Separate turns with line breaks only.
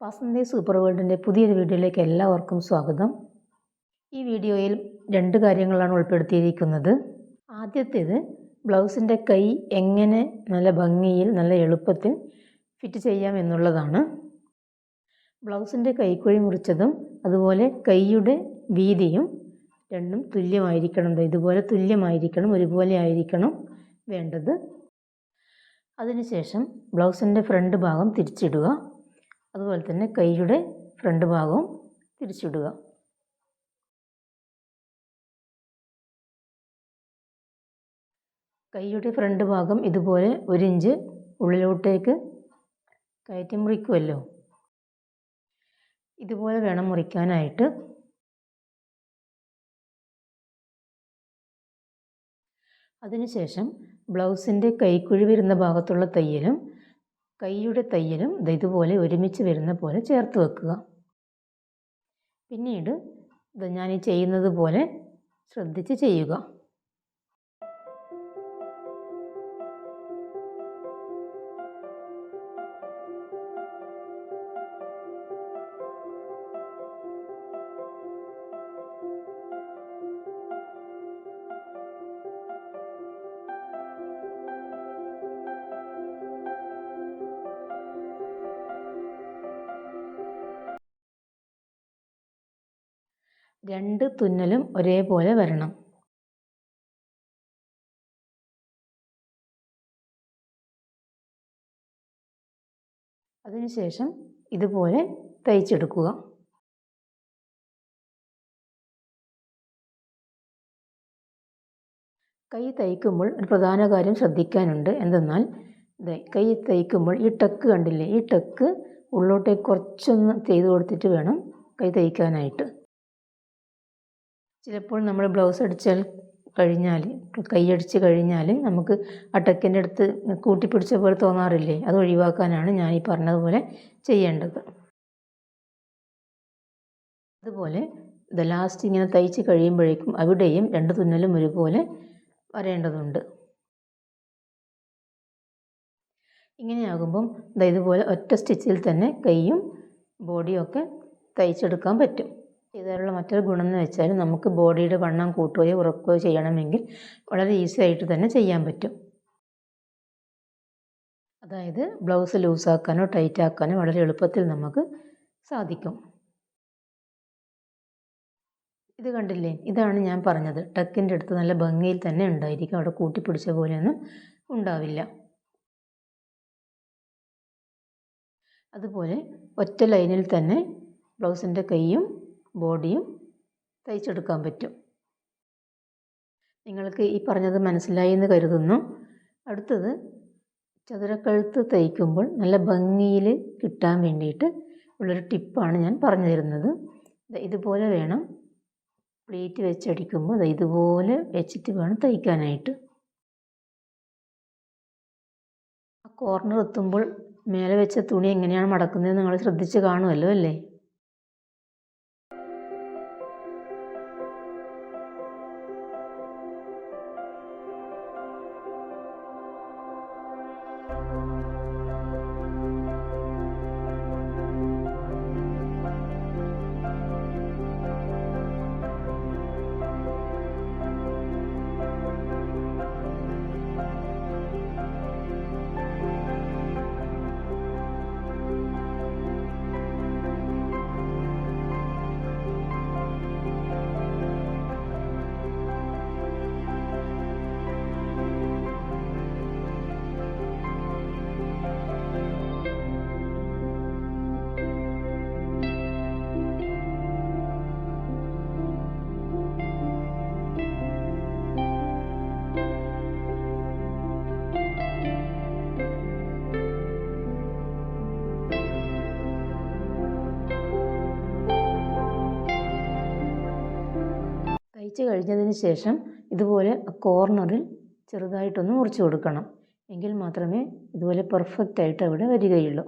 Vasanthi super വേൾഡിൻ്റെ പുതിയൊരു വീഡിയോയിലേക്ക് എല്ലാവർക്കും സ്വാഗതം. ഈ വീഡിയോയിൽ 2 കാര്യങ്ങളാണ് ഉൾപ്പെടുത്തിയിരിക്കുന്നത്. ആദ്യത്തേത് ബ്ലൗസിൻ്റെ കൈ എങ്ങനെ നല്ല ഭംഗിയിൽ നല്ല എളുപ്പത്തിൽ ഫിറ്റ് ചെയ്യാം എന്നുള്ളതാണ്. ബ്ലൗസിൻ്റെ കൈക്കുഴി മുറിച്ചതും അതുപോലെ കൈയുടെ വീതിയും രണ്ടും തുല്യമായിരിക്കണം. ഇതുപോലെ തുല്യമായിരിക്കണം, ഒരുപോലെ ആയിരിക്കണം വേണ്ടത്. അതിനുശേഷം ബ്ലൗസിൻ്റെ ഫ്രണ്ട് ഭാഗം തിരിച്ചിടുക. അതുപോലെ തന്നെ കൈയുടെ ഫ്രണ്ട് ഭാഗവും തിരിച്ചിടുക. കൈയുടെ ഫ്രണ്ട് ഭാഗം ഇതുപോലെ 1 ഇഞ്ച് ഉള്ളിലോട്ടേക്ക് കയറ്റി മുറിക്കുമല്ലോ, ഇതുപോലെ വേണം മുറിക്കാനായിട്ട്. അതിനുശേഷം ബ്ലൗസിൻ്റെ കൈക്കുഴി വരുന്ന ഭാഗത്തുള്ള തയ്യലും കൈയുടെ തയ്യലും ഇതുപോലെ ഒരുമിച്ച് വരുന്ന പോലെ ചേർത്ത് വെക്കുക. പിന്നീട് ഞാൻ ഈ ചെയ്യുന്നത് പോലെ ശ്രദ്ധിച്ച് ചെയ്യുക. രണ്ട് തുന്നലും ഒരേപോലെ വരണം. അതിനുശേഷം ഇതുപോലെ തയ്ച്ചെടുക്കുക. കൈ തയ്ക്കുമ്പോൾ ഒരു പ്രധാന കാര്യം ശ്രദ്ധിക്കാനുണ്ട്. എന്തെന്നാൽ കൈ തയ്ക്കുമ്പോൾ ഈ ടക്ക് കണ്ടില്ലേ, ഈ ടക്ക് ഉള്ളോട്ടേക്ക് കുറച്ചൊന്ന് ചെയ്ത് കൊടുത്തിട്ട് വേണം കൈ തയ്ക്കാനായിട്ട്. ചിലപ്പോൾ നമ്മൾ ബ്ലൗസ് അടിച്ചാൽ കഴിഞ്ഞാൽ, കൈയടിച്ച് കഴിഞ്ഞാൽ നമുക്ക് ആ ടക്കിൻ്റെ അടുത്ത് കൂട്ടിപ്പിടിച്ച പോലെ തോന്നാറില്ലേ, അത് ഒഴിവാക്കാനാണ് ഞാൻ ഈ പറഞ്ഞതുപോലെ ചെയ്യേണ്ടത്. അതുപോലെ ലാസ്റ്റ് ഇങ്ങനെ തയ്ച്ച് കഴിയുമ്പോഴേക്കും അവിടെയും 2 തുന്നലും ഒരുപോലെ വരേണ്ടതുണ്ട്. ഇങ്ങനെയാകുമ്പം ഇതുപോലെ ഒറ്റ സ്റ്റിച്ചിൽ തന്നെ കൈയും ബോഡിയും ഒക്കെ തയ്ച്ചെടുക്കാൻ പറ്റും. ഇതിലുള്ള മറ്റൊരു ഗുണം എന്ന് വെച്ചാൽ നമുക്ക് ബോഡിയുടെ വണ്ണം കൂട്ടുകയോ കുറയ്ക്കുകയോ ചെയ്യണമെങ്കിൽ വളരെ ഈസി ആയിട്ട് തന്നെ ചെയ്യാൻ പറ്റും. അതായത് ബ്ലൗസ് ലൂസാക്കാനോ ടൈറ്റ് ആക്കാനോ വളരെ എളുപ്പത്തിൽ നമുക്ക് സാധിക്കും. ഇത് കണ്ടില്ലേ, ഇതാണ് ഞാൻ പറഞ്ഞത്. ടക്കിൻ്റെ അടുത്ത് നല്ല ഭംഗിയിൽ തന്നെ ഉണ്ടായിരിക്കും, അവിടെ കൂട്ടിപ്പിടിച്ച പോലെയൊന്നും ഉണ്ടാവില്ല. അതുപോലെ ഒറ്റ ലൈനിൽ തന്നെ ബ്ലൗസിൻ്റെ കൈയും ബോഡിയും തയ്ച്ചെടുക്കാൻ പറ്റും. നിങ്ങൾക്ക് ഈ പറഞ്ഞത് മനസ്സിലായി എന്ന് കരുതുന്നു. അടുത്തത് ചതുരക്കഴുത്ത് തയ്ക്കുമ്പോൾ നല്ല ഭംഗിയിൽ കിട്ടാൻ വേണ്ടിയിട്ട് ഉള്ളൊരു ടിപ്പാണ് ഞാൻ പറഞ്ഞു തരുന്നത്. ഇതുപോലെ വേണം പ്ലീറ്റ് വെച്ചടിക്കുമ്പോൾ ഇതുപോലെ വെച്ചിട്ട് വേണം തയ്ക്കാനായിട്ട്. ആ കോർണർ എത്തുമ്പോൾ മേലെ വെച്ച തുണി എങ്ങനെയാണ് മടക്കുന്നത് നിങ്ങൾ ശ്രദ്ധിച്ച് കാണുമല്ലോ അല്ലേ. തയ്ച്ച് കഴിഞ്ഞതിന് ശേഷം ഇതുപോലെ കോർണറിൽ ചെറുതായിട്ടൊന്ന് മുറിച്ച് കൊടുക്കണം. എങ്കിൽ മാത്രമേ ഇതുപോലെ പെർഫെക്റ്റ് ആയിട്ട് അവിടെ വരികയുള്ളൂ.